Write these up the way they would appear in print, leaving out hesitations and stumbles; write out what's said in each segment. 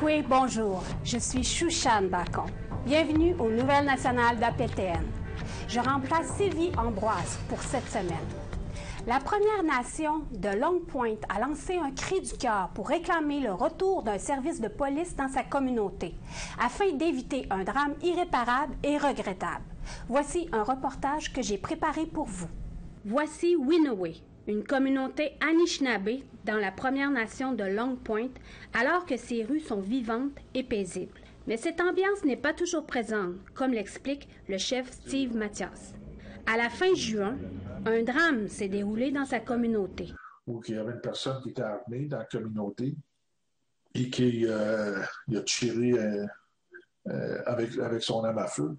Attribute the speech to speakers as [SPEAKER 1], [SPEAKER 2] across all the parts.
[SPEAKER 1] Oui, bonjour. Je suis Shushan Bacon. Bienvenue aux Nouvelles nationales d'APTN. Je remplace Sylvie Ambroise pour cette semaine. La Première Nation de Long Point a lancé un cri du cœur pour réclamer le retour d'un service de police dans sa communauté, afin d'éviter un drame irréparable et regrettable. Voici un reportage que j'ai préparé pour vous. Voici Winaway, une communauté Anishinaabe dans la Première Nation de Long Point, alors que ses rues sont vivantes et paisibles. Mais cette ambiance n'est pas toujours présente, comme l'explique le chef Steve Mathias. À la fin juin, un drame s'est déroulé dans sa communauté.
[SPEAKER 2] Où il y avait une personne qui était armée dans la communauté et qui a tiré avec son arme à feu.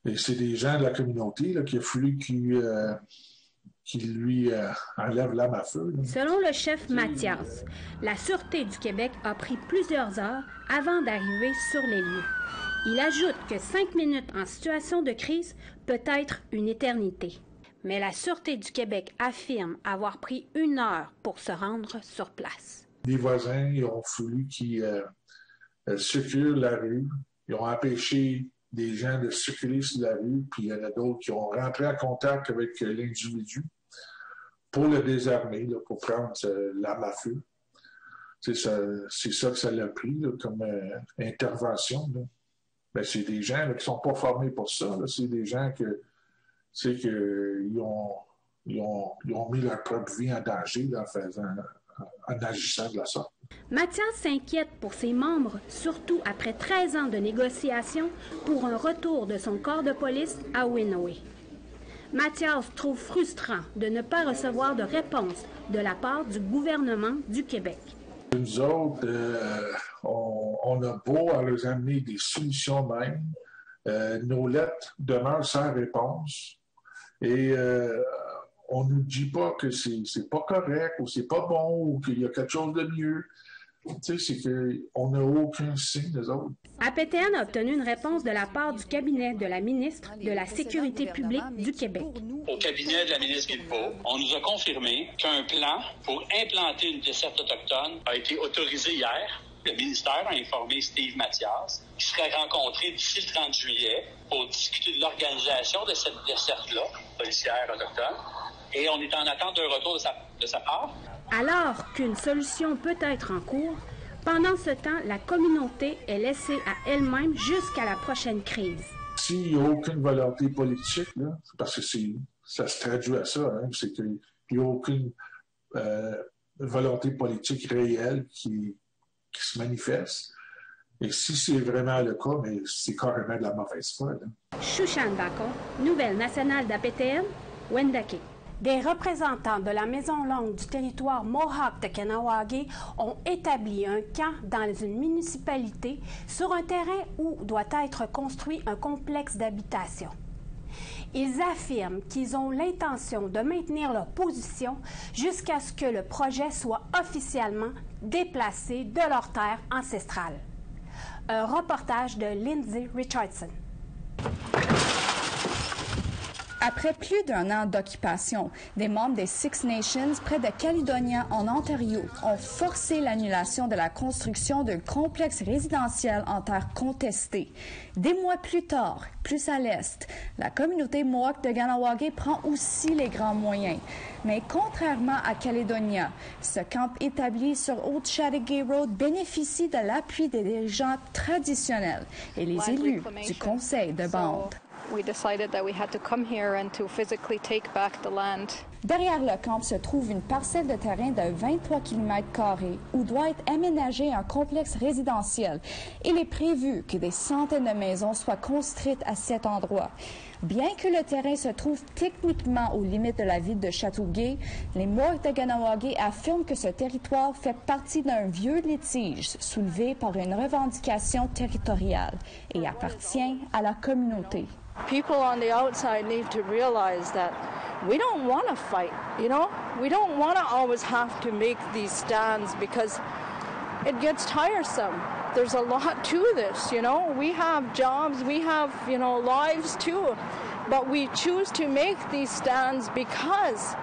[SPEAKER 2] Et c'est des gens de la communauté là, qui a fallu qu'il lui enlève l'arme à feu. Là.
[SPEAKER 1] Selon le chef Mathias, la Sûreté du Québec a pris plusieurs heures avant d'arriver sur les lieux. Il ajoute que 5 minutes en situation de crise peut être une éternité. Mais la Sûreté du Québec affirme avoir pris 1 heure pour se rendre sur place.
[SPEAKER 2] Les voisins ils ont voulu qu'ils circulent la rue. Ils ont empêché des gens de circuler sur la rue, puis il y en a d'autres qui ont rentré en contact avec l'individu pour le désarmer, là, pour prendre l'arme à feu. C'est ça que ça l'a pris là, comme intervention. Là. Ben, c'est des gens là, qui ne sont pas formés pour ça. Là. C'est des gens qu'ils ont mis leur propre vie en danger là, en agissant de la sorte.
[SPEAKER 1] Mathias s'inquiète pour ses membres, surtout après 13 ans de négociations pour un retour de son corps de police à Winaway. Mathias trouve frustrant de ne pas recevoir de réponse de la part du gouvernement du Québec.
[SPEAKER 2] Nous autres, on a beau à leur amener des solutions même. Nos lettres demeurent sans réponse. Et on ne nous dit pas que c'est pas correct ou c'est pas bon ou qu'il y a quelque chose de mieux. Tu sais, c'est qu'on n'a aucun signe, nous autres.
[SPEAKER 1] APTN a obtenu une réponse de la part du cabinet de la ministre de la Sécurité publique du Québec.
[SPEAKER 3] Au cabinet de la ministre Guilbeault, on nous a confirmé qu'un plan pour implanter une desserte autochtone a été autorisé hier. Le ministère a informé Steve Mathias qui serait rencontré d'ici le 30 juillet pour discuter de l'organisation de cette desserte-là, policière autochtone. Et on est en attente d'un retour de sa part.
[SPEAKER 1] Alors qu'une solution peut être en cours, pendant ce temps, la communauté est laissée à elle-même jusqu'à la prochaine crise.
[SPEAKER 2] S'il n'y a aucune volonté politique, là, parce que ça se traduit à ça, hein, c'est qu'il n'y a aucune volonté politique réelle qui se manifeste. Et si c'est vraiment le cas, mais c'est carrément de la mauvaise foi.
[SPEAKER 1] Shushan Bacon, Nouvelle nationale d'APTN, Wendake. Des représentants de la Maison Longue du territoire Mohawk de Kahnawake ont établi un camp dans une municipalité sur un terrain où doit être construit un complexe d'habitation. Ils affirment qu'ils ont l'intention de maintenir leur position jusqu'à ce que le projet soit officiellement déplacé de leur terre ancestrale. Un reportage de Lindsay Richardson.
[SPEAKER 4] Après plus d'1 an d'occupation, des membres des Six Nations près de Caledonia en Ontario ont forcé l'annulation de la construction d'un complexe résidentiel en terre contestée. Des mois plus tard, plus à l'est, la communauté Mohawk de Kahnawake prend aussi les grands moyens. Mais contrairement à Caledonia, ce camp établi sur Old Chateauguay Road bénéficie de l'appui des dirigeants traditionnels et les élus du conseil de bande.
[SPEAKER 5] We decided that we had to come here and to physically take back the land.
[SPEAKER 4] Derrière le camp se trouve une parcelle de terrain de 23 km² où doit être aménagé un complexe résidentiel. Il est prévu que des centaines de maisons soient construites à cet endroit. Bien que le terrain se trouve techniquement aux limites de la ville de Châteauguay, les Mohawks de Kahnawake affirment que ce territoire fait partie d'un vieux litige soulevé par une revendication territoriale et appartient à la communauté.
[SPEAKER 5] People on the outside need to realize that we don't want to fight, you know? We don't want to always have to make these stands because it gets tiresome. There's a lot to this, you know? We have jobs, we have, you know, lives too. But we choose to make these stands because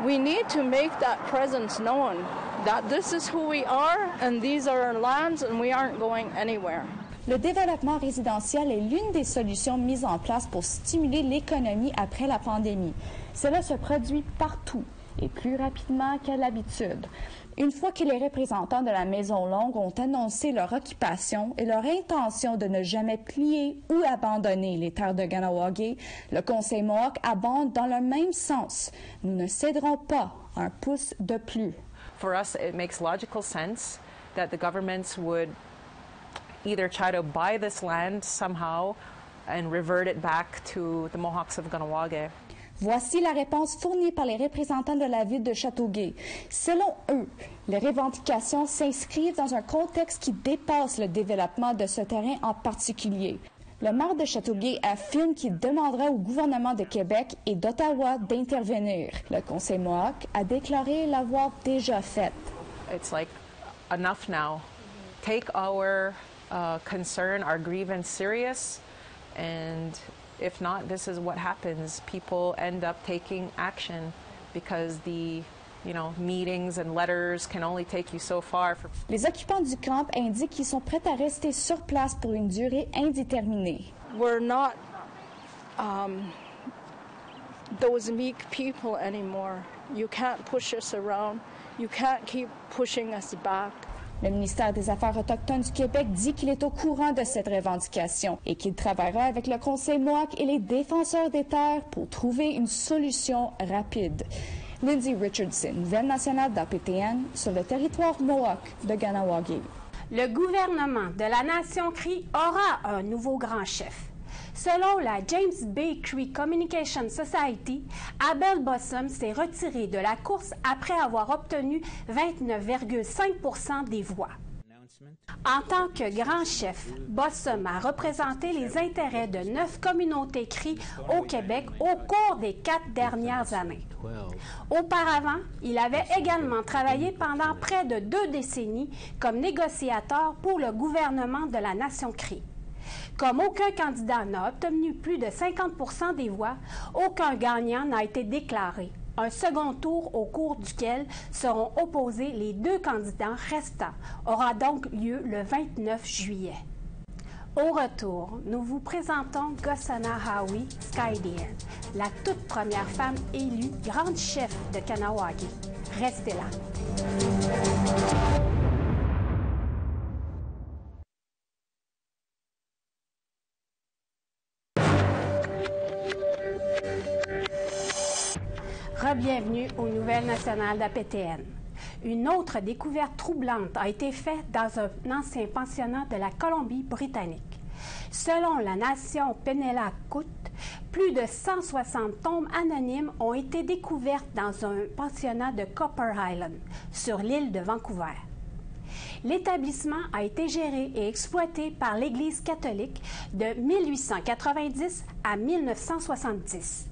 [SPEAKER 5] we need to make that presence known. that this is who we are and these are our lands and we aren't going anywhere.
[SPEAKER 4] Le développement résidentiel est l'une des solutions mises en place pour stimuler l'économie après la pandémie. Cela se produit partout et plus rapidement qu'à l'habitude. Une fois que les représentants de la Maison Longue ont annoncé leur occupation et leur intention de ne jamais plier ou abandonner les terres de Kahnawake, le Conseil Mohawk abonde dans le même sens. Nous ne céderons pas un pouce de plus.
[SPEAKER 6] For us, it makes logical sense that the governments would either try to buy this land somehow and revert it back to the Mohawks of Kahnawake.
[SPEAKER 4] Voici la réponse fournie par les représentants de la ville de Châteauguay. Selon eux, les revendications s'inscrivent dans un contexte qui dépasse le développement de ce terrain en particulier. Le maire de Châteauguay affirme qu'il demandera au gouvernement de Québec et d'Ottawa d'intervenir. Le Conseil Mohawk a déclaré l'avoir déjà fait.
[SPEAKER 6] It's like, enough now. Take our concern, our grievance serious, and if not, this is what happens. People end up taking action because the meetings and letters can only take you so far.
[SPEAKER 4] Les occupants du camp indiquent qu'ils sont prêts à rester sur place pour une durée indéterminée.
[SPEAKER 5] We're not those meek people anymore. You can't push us around. You can't keep pushing us back.
[SPEAKER 4] Le ministère des Affaires autochtones du Québec dit qu'il est au courant de cette revendication et qu'il travaillera avec le Conseil Mohawk et les défenseurs des terres pour trouver une solution rapide. Lindsay Richardson, nouvelle nationale d'APTN sur le territoire Mohawk de Kahnawake.
[SPEAKER 1] Le gouvernement de la Nation Crie aura un nouveau grand chef. Selon la James Bay Cree Communication Society, Abel Bossum s'est retiré de la course après avoir obtenu 29,5 % des voix. En tant que grand chef, Bossum a représenté les intérêts de 9 communautés Crie au Québec au cours des 4 dernières années. Auparavant, il avait également travaillé pendant près de 2 décennies comme négociateur pour le gouvernement de la Nation Crie. Comme aucun candidat n'a obtenu plus de 50 % des voix, aucun gagnant n'a été déclaré. Un second tour au cours duquel seront opposés les 2 candidats restants aura donc lieu le 29 juillet. Au retour, nous vous présentons Gossana-Hawi Skydeer, la toute première femme élue grande chef de Kahnawake. Restez là. Bienvenue aux Nouvelles nationales d'APTN. Une autre découverte troublante a été faite dans un ancien pensionnat de la Colombie-Britannique. Selon la nation Penelakut, plus de 160 tombes anonymes ont été découvertes dans un pensionnat de Copper Island, sur l'île de Vancouver. L'établissement a été géré et exploité par l'Église catholique de 1890 à 1970.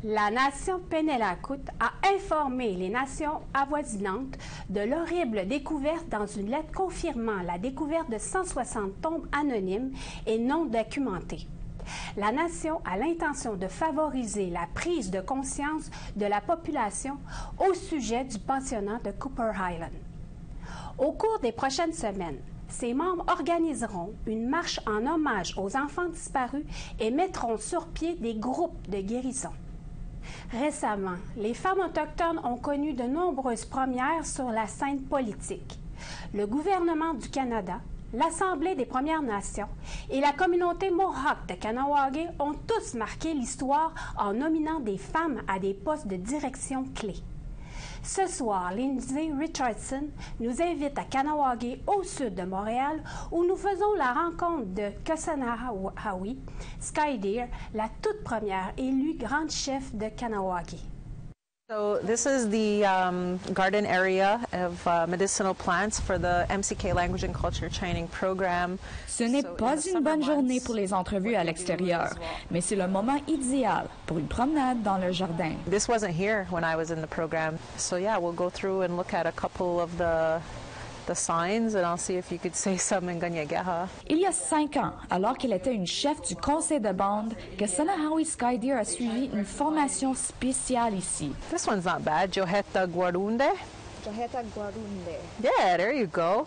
[SPEAKER 1] La nation Penelakut a informé les nations avoisinantes de l'horrible découverte dans une lettre confirmant la découverte de 160 tombes anonymes et non documentées. La nation a l'intention de favoriser la prise de conscience de la population au sujet du pensionnat de Copper Island. Au cours des prochaines semaines, ses membres organiseront une marche en hommage aux enfants disparus et mettront sur pied des groupes de guérison. Récemment, les femmes autochtones ont connu de nombreuses premières sur la scène politique. Le gouvernement du Canada, l'Assemblée des Premières Nations et la communauté Mohawk de Kahnawake ont tous marqué l'histoire en nominant des femmes à des postes de direction clés. Ce soir, Lindsay Richardson nous invite à Kahnawake, au sud de Montréal, où nous faisons la rencontre de Gossana-Hawi Skydeer, la toute première élue grande chef de Kahnawake.
[SPEAKER 6] So this is the garden area of medicinal plants for the MCK Language and Culture Training Program.
[SPEAKER 4] Ce n'est pas une bonne journée pour les entrevues à l'extérieur, mais c'est le moment idéal pour une promenade dans le jardin.
[SPEAKER 6] This wasn't here when I was in the program. So yeah, we'll go through and look at a couple of the signs and I'll see if you could say some in Kanien'kehá:ka.
[SPEAKER 4] Il y a 5 ans, alors qu'elle était une chef du conseil de bande, Gossana-Hawi Skydeer a suivi une formation spéciale ici.
[SPEAKER 6] This one's not bad. Joheta Guarunde. Yeah, there you go.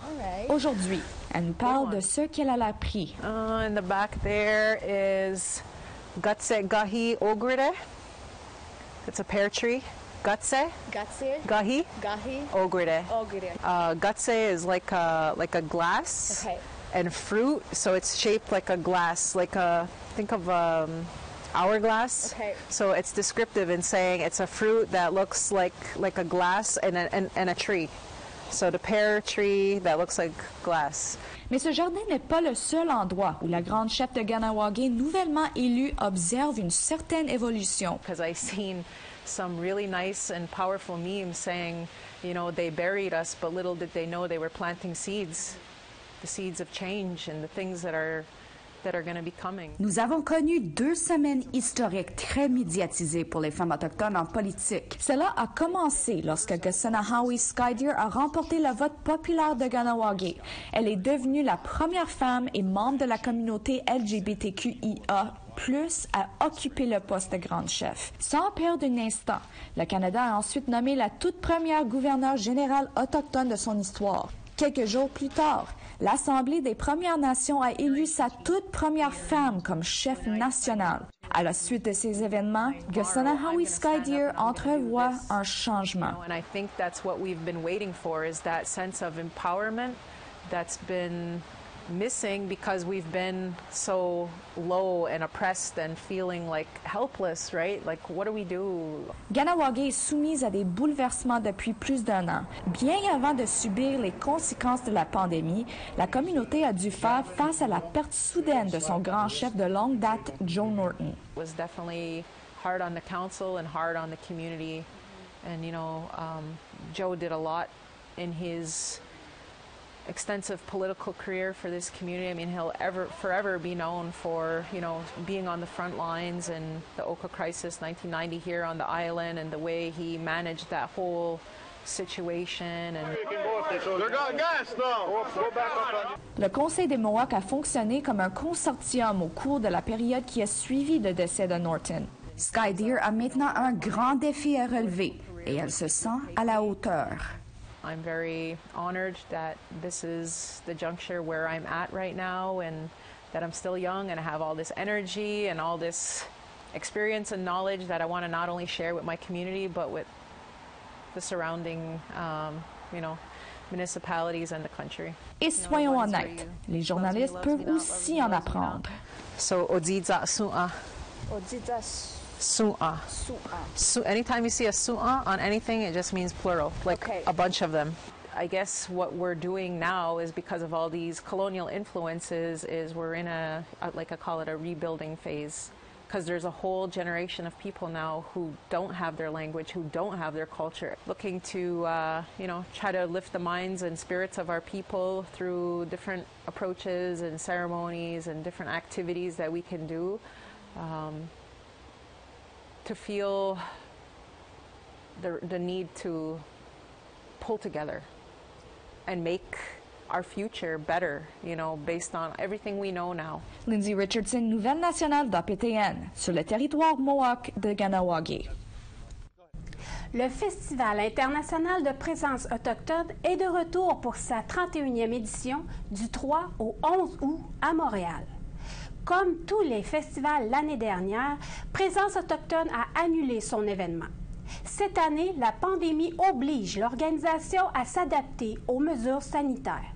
[SPEAKER 4] Aujourd'hui, elle nous parle de ce qu'elle a appris.
[SPEAKER 6] In the back there is Gatse Gahi Ogride. It's a pear tree. Gatse Gahi Ogride. Gatse is like a glass.
[SPEAKER 4] Okay.
[SPEAKER 6] And fruit, so it's shaped like a glass, think of hourglass.
[SPEAKER 4] Okay.
[SPEAKER 6] So it's descriptive in saying it's a fruit that looks like a glass and a tree. So the pear tree that looks like glass.
[SPEAKER 4] Mais ce jardin n'est pas le seul endroit où la grande chef de Kahnawake, nouvellement élue, observe une certaine évolution.
[SPEAKER 6] Because I've seen some really nice and powerful memes saying, you know, they buried us, but little did they know they were planting seeds. The seeds of change and the things that are going to be coming.
[SPEAKER 4] Nous avons connu 2 semaines historiques très médiatisées pour les femmes autochtones en politique. Cela a commencé lorsque Gsanahawi Skydeer a remporté le vote populaire de Kahnawake. Elle est devenue la première femme et membre de la communauté LGBTQIA+ à occuper le poste de grande chef. Sans perdre un instant, le Canada a ensuite nommé la toute première gouverneure générale autochtone de son histoire. Quelques jours plus tard, l'Assemblée des Premières Nations a élu sa toute première femme comme chef national. À la suite de ces événements, Gsanahawi Skydeer entrevoit un changement.
[SPEAKER 6] And I think that's what we've been waiting for, is that sense of empowerment that's been missing because we've been so low and oppressed and feeling like helpless, right? Like, what do we do?
[SPEAKER 4] Kahnawake est soumise à des bouleversements depuis plus d'1 an. Bien avant de subir les conséquences de la pandémie, la communauté a dû faire face à la perte soudaine de son grand chef de longue date, Joe Norton.
[SPEAKER 6] It was definitely hard on the council and hard on the community. And, you know, Joe did a lot in his extensive political career for this community. I mean, he'll forever be known for, you know, being on the front lines in the Oka crisis, 1990, here on the island, and the way he managed that whole situation. And
[SPEAKER 4] Le Conseil des Mohawks a fonctionné comme un consortium au cours de la période qui a suivi le décès de Norton. Skydeer a maintenant un grand défi à relever et elle se sent à la hauteur.
[SPEAKER 6] I'm very honored that this is the juncture where I'm at right now, and that I'm still young and I have all this energy and all this experience and knowledge that I want to not only share with my community but with the surrounding, you know, municipalities and the country.
[SPEAKER 4] Et soyons honnêtes, les journalistes peuvent aussi en apprendre.
[SPEAKER 6] So, Odziza Su'a. Su'a. Anytime you see a su'a on anything, it just means plural, like a bunch of them. I guess what we're doing now is, because of all these colonial influences, is we're in like I call it a rebuilding phase, because there's a whole generation of people now who don't have their language, who don't have their culture, looking to, you know, try to lift the minds and spirits of our people through different approaches and ceremonies and different activities that we can do. To feel the need to pull together and make our future better, you know, based on everything we know now.
[SPEAKER 4] Lindsay Richardson, Nouvelle nationale d'APTN, sur le territoire Mohawk de Kahnawake.
[SPEAKER 1] Le Festival international de présence autochtone est de retour pour sa 31e édition du 3 au 11 août à Montréal. Comme tous les festivals l'année dernière, Présence autochtone a annulé son événement. Cette année, la pandémie oblige l'organisation à s'adapter aux mesures sanitaires.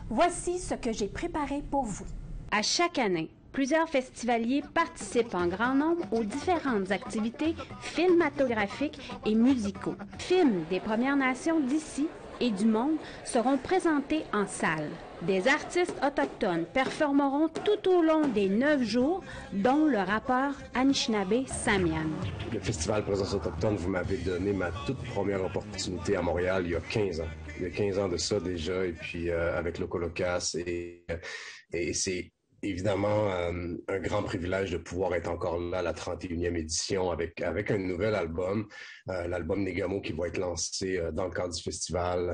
[SPEAKER 1] Voici ce que j'ai préparé pour vous.
[SPEAKER 7] À chaque année, plusieurs festivaliers participent en grand nombre aux différentes activités cinématographiques et musicaux. Films des Premières Nations d'ici et du monde seront présentés en salle. Des artistes autochtones performeront tout au long des 9 jours, dont le rappeur Anishinaabe Samian.
[SPEAKER 8] Le Festival Présence autochtone, vous m'avez donné ma toute première opportunité à Montréal il y a 15 ans. Il y a 15 ans de ça déjà, et puis avec le Colocas, et c'est évidemment un grand privilège de pouvoir être encore là à la 31e édition avec un nouvel album, l'album Negamo, qui va être lancé dans le cadre du festival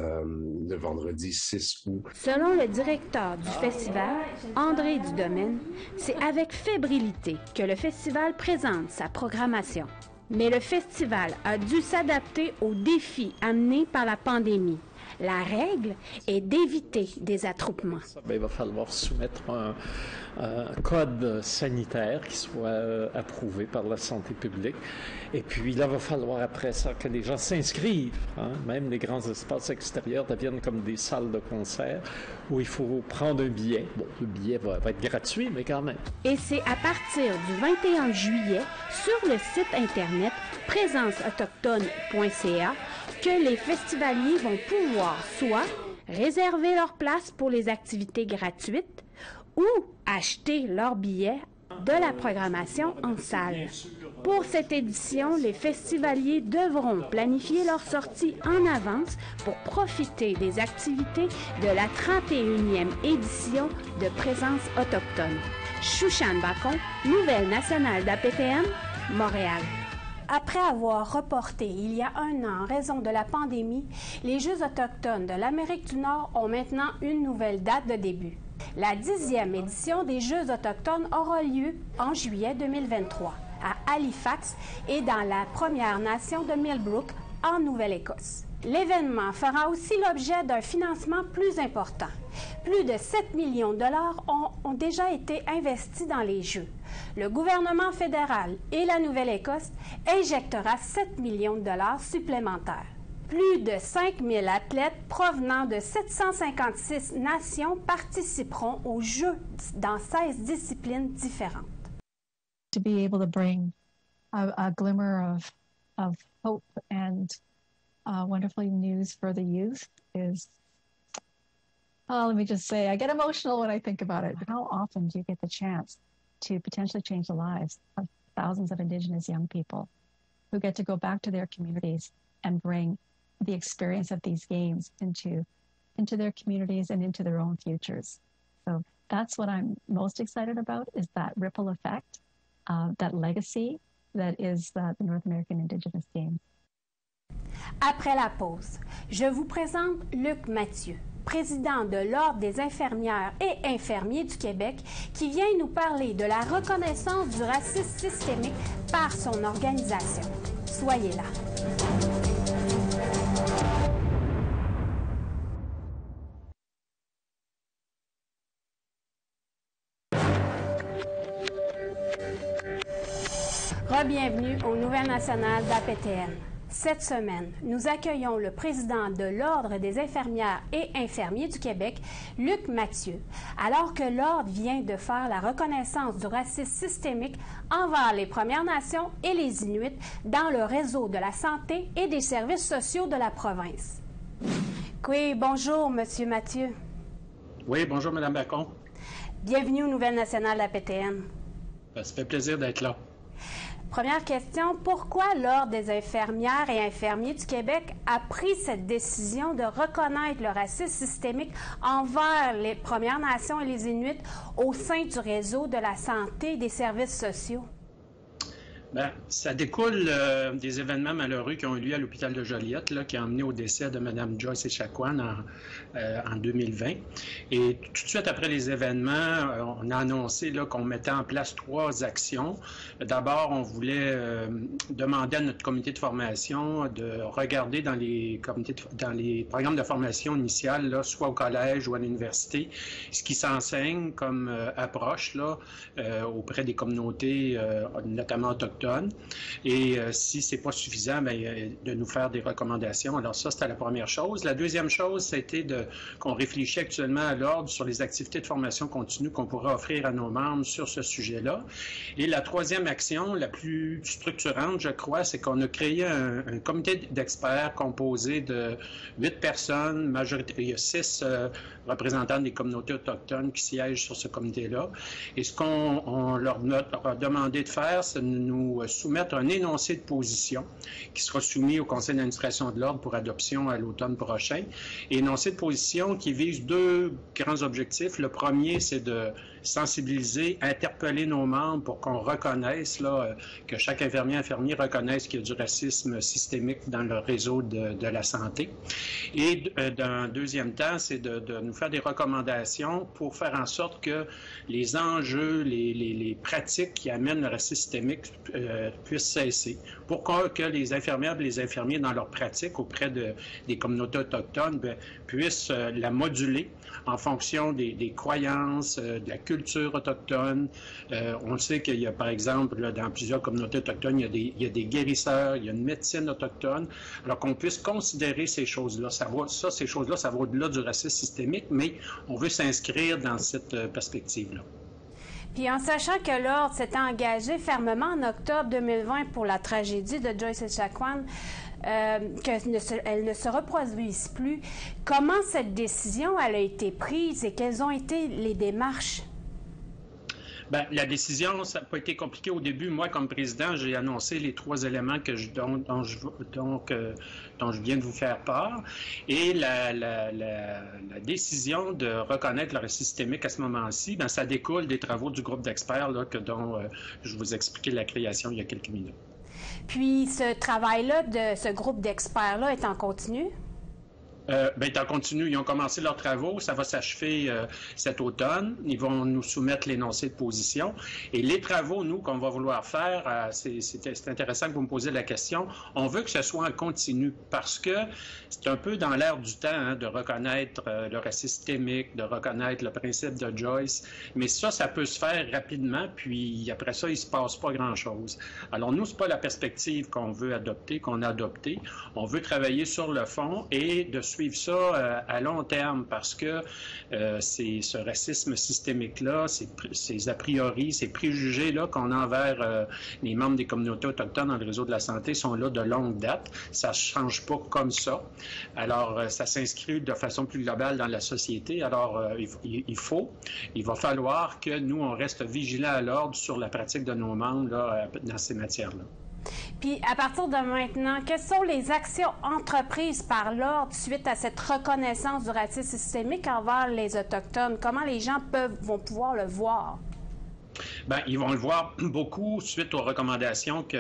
[SPEAKER 8] le vendredi 6 août.
[SPEAKER 7] Selon le directeur du festival, André Dudomaine, c'est avec fébrilité que le festival présente sa programmation. Mais le festival a dû s'adapter aux défis amenés par la pandémie. La règle est d'éviter des attroupements.
[SPEAKER 9] Il va falloir soumettre un code sanitaire qui soit approuvé par la santé publique. Et puis là, il va falloir après ça que les gens s'inscrivent. Même les grands espaces extérieurs deviennent comme des salles de concert où il faut prendre un billet. Bon, le billet va être gratuit, mais quand même.
[SPEAKER 7] Et c'est à partir du 21 juillet, sur le site Internet présenceautochtone.ca, que les festivaliers vont pouvoir soit réserver leur place pour les activités gratuites ou acheter leur billet de la programmation en salle. Pour cette édition, les festivaliers devront planifier leur sortie en avance pour profiter des activités de la 31e édition de Présence autochtone. Shushan Bacon, Nouvelle nationale d'APTN, Montréal.
[SPEAKER 1] Après avoir reporté il y a 1 an en raison de la pandémie, les Jeux autochtones de l'Amérique du Nord ont maintenant une nouvelle date de début. La 10e édition des Jeux autochtones aura lieu en juillet 2023 à Halifax et dans la Première Nation de Millbrook, en Nouvelle-Écosse. L'événement fera aussi l'objet d'un financement plus important. Plus de 7 millions de dollars ont déjà été investis dans les Jeux. Le gouvernement fédéral et la Nouvelle-Écosse injectera 7 millions de dollars supplémentaires. Plus de 5 000 athlètes provenant de 756 nations participeront aux Jeux dans 16 disciplines différentes.
[SPEAKER 10] To be able to bring a glimmer of hope and wonderful news for the youth is, let me just say, I get emotional when I think about it. How often do you get the chance to potentially change the lives of thousands of Indigenous young people who get to go back to their communities and bring the experience of these games into their communities and into their own futures? So that's what I'm most excited about, is that ripple effect, that legacy that is the North American Indigenous Games.
[SPEAKER 1] Après la pause, je vous présente Luc Mathieu, président de l'Ordre des infirmières et infirmiers du Québec, qui vient nous parler de la reconnaissance du racisme systémique par son organisation. Soyez là. Re-bienvenue aux Nouvelles nationales d'APTN. Cette semaine, nous accueillons le président de l'Ordre des infirmières et infirmiers du Québec, Luc Mathieu, alors que l'Ordre vient de faire la reconnaissance du racisme systémique envers les Premières Nations et les Inuits dans le réseau de la santé et des services sociaux de la province. Oui, bonjour, Monsieur Mathieu.
[SPEAKER 11] Oui, bonjour, Mme Bacon.
[SPEAKER 1] Bienvenue aux Nouvelles nationales d'APTN.
[SPEAKER 11] Ça fait plaisir d'être là.
[SPEAKER 1] Première question, pourquoi l'Ordre des infirmières et infirmiers du Québec a pris cette décision de reconnaître le racisme systémique envers les Premières Nations et les Inuits au sein du réseau de la santé et des services sociaux?
[SPEAKER 11] Bien, ça découle des événements malheureux qui ont eu lieu à l'hôpital de Joliette, là, qui a amené au décès de Mme Joyce Echaquan en 2020. Et tout de suite après les événements, on a annoncé qu'on mettait en place 3 actions. D'abord, on voulait demander à notre comité de formation de regarder dans les programmes de formation initiale, là, soit au collège ou à l'université, ce qui s'enseigne comme approche là, auprès des communautés, notamment autochtones. Et si c'est pas suffisant, bien, de nous faire des recommandations. Alors ça, c'était la première chose. La deuxième chose, c'était qu'on réfléchit actuellement à l'Ordre sur les activités de formation continue qu'on pourrait offrir à nos membres sur ce sujet-là. Et la troisième action, la plus structurante, je crois, c'est qu'on a créé un comité d'experts composé de 8 personnes, il y a 6 représentants des communautés autochtones qui siègent sur ce comité-là. Et ce qu'on leur a demandé de faire, c'est de nous soumettre un énoncé de position qui sera soumis au conseil d'administration de l'Ordre pour adoption à l'automne prochain. Et énoncé de position qui vise 2 grands objectifs. Le premier, c'est de sensibiliser, interpeller nos membres pour qu'on reconnaisse, là, que chaque infirmier reconnaisse qu'il y a du racisme systémique dans le réseau de la santé. Et d'un deuxième temps, c'est de nous faire des recommandations pour faire en sorte que les enjeux, les pratiques qui amènent le racisme systémique puissent cesser, pour que les infirmières et les infirmiers, dans leur pratique auprès des communautés autochtones, puissent la moduler en fonction des croyances, de la culture autochtone. On sait qu'il y a, par exemple, là, dans plusieurs communautés autochtones, il y a des guérisseurs, il y a une médecine autochtone, alors qu'on puisse considérer ces choses-là. Ces choses-là, ça va au-delà du racisme systémique, mais on veut s'inscrire dans cette perspective-là.
[SPEAKER 1] Puis en sachant que l'Ordre s'était engagé fermement en octobre 2020 pour la tragédie de Joyce Echaquan, qu'elle ne se reproduise plus, comment cette décision elle a été prise et quelles ont été les démarches?
[SPEAKER 11] Bien, la décision, ça n'a pas été compliqué au début. Moi, comme président, j'ai annoncé les 3 éléments dont je viens de vous faire part. Et la décision de reconnaître le racisme systémique à ce moment-ci, bien, ça découle des travaux du groupe d'experts dont je vous expliquais la création il y a quelques minutes.
[SPEAKER 1] Puis, ce travail-là de ce groupe d'experts-là est en continu?
[SPEAKER 11] Bien, en continu, ils ont commencé leurs travaux. Ça va s'achever cet automne. Ils vont nous soumettre l'énoncé de position. Et les travaux, nous, qu'on va vouloir faire, c'est intéressant que vous me posiez la question. On veut que ce soit en continu parce que c'est un peu dans l'air du temps de reconnaître le racisme systémique, de reconnaître le principe de Joyce. Mais ça peut se faire rapidement. Puis après ça, il ne se passe pas grand-chose. Alors nous, c'est pas la perspective qu'on veut adopter, qu'on a adoptée. On veut travailler sur le fond et de suivre ça à long terme parce que c'est ce racisme systémique-là, ces a priori, ces préjugés-là qu'on a envers les membres des communautés autochtones dans le réseau de la santé sont là de longue date. Ça ne change pas comme ça. Alors, ça s'inscrit de façon plus globale dans la société. Alors, il va falloir que nous, on reste vigilants à l'ordre sur la pratique de nos membres là, dans ces matières-là.
[SPEAKER 1] Puis, à partir de maintenant, quelles sont les actions entreprises par l'Ordre suite à cette reconnaissance du racisme systémique envers les Autochtones? Comment les gens vont pouvoir le voir?
[SPEAKER 11] Bien, ils vont le voir beaucoup suite aux recommandations que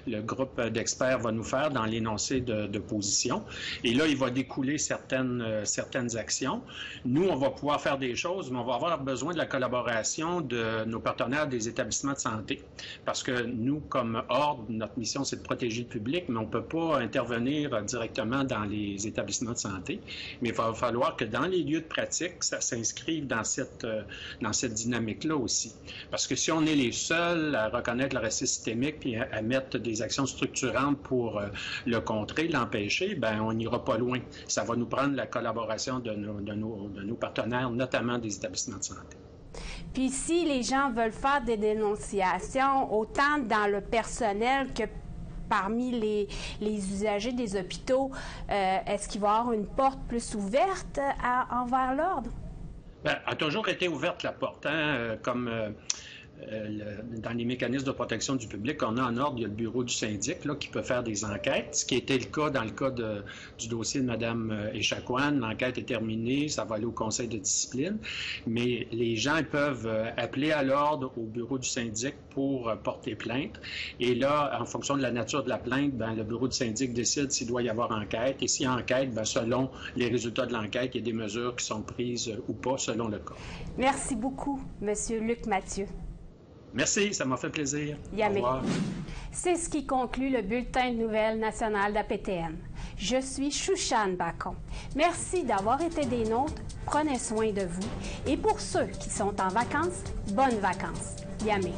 [SPEAKER 11] le groupe d'experts va nous faire dans l'énoncé de position. Et là, il va découler certaines actions. Nous, on va pouvoir faire des choses, mais on va avoir besoin de la collaboration de nos partenaires des établissements de santé. Parce que nous, comme Ordre, notre mission, c'est de protéger le public, mais on ne peut pas intervenir directement dans les établissements de santé. Mais il va falloir que dans les lieux de pratique, ça s'inscrive dans cette dynamique-là aussi. Parce que si on est les seuls à reconnaître le racisme systémique et à mettre des actions structurantes pour le contrer, l'empêcher, ben on n'ira pas loin. Ça va nous prendre la collaboration de nos partenaires, notamment des établissements de santé.
[SPEAKER 1] Puis si les gens veulent faire des dénonciations, autant dans le personnel que parmi les usagers des hôpitaux, est-ce qu'il va y avoir une porte plus ouverte envers l'Ordre?
[SPEAKER 11] Bien, a toujours été ouverte la porte, hein, comme dans les mécanismes de protection du public, on a en Ordre, il y a le bureau du syndic là, qui peut faire des enquêtes, ce qui était le cas dans le cas du dossier de Mme Echaquan. L'enquête est terminée, ça va aller au conseil de discipline, mais les gens peuvent appeler à l'Ordre au bureau du syndic pour porter plainte. Et là, en fonction de la nature de la plainte, ben, le bureau du syndic décide s'il doit y avoir enquête. Et s'il y a enquête, ben, selon les résultats de l'enquête, il y a des mesures qui sont prises ou pas, selon le cas.
[SPEAKER 1] Merci beaucoup, M. Luc Mathieu.
[SPEAKER 11] Merci, ça m'a fait plaisir.
[SPEAKER 1] Yamé. Au revoir. C'est ce qui conclut le bulletin de nouvelles national d'APTN. Je suis Chouchane Bacon. Merci d'avoir été des nôtres. Prenez soin de vous. Et pour ceux qui sont en vacances, bonnes vacances. Yamé.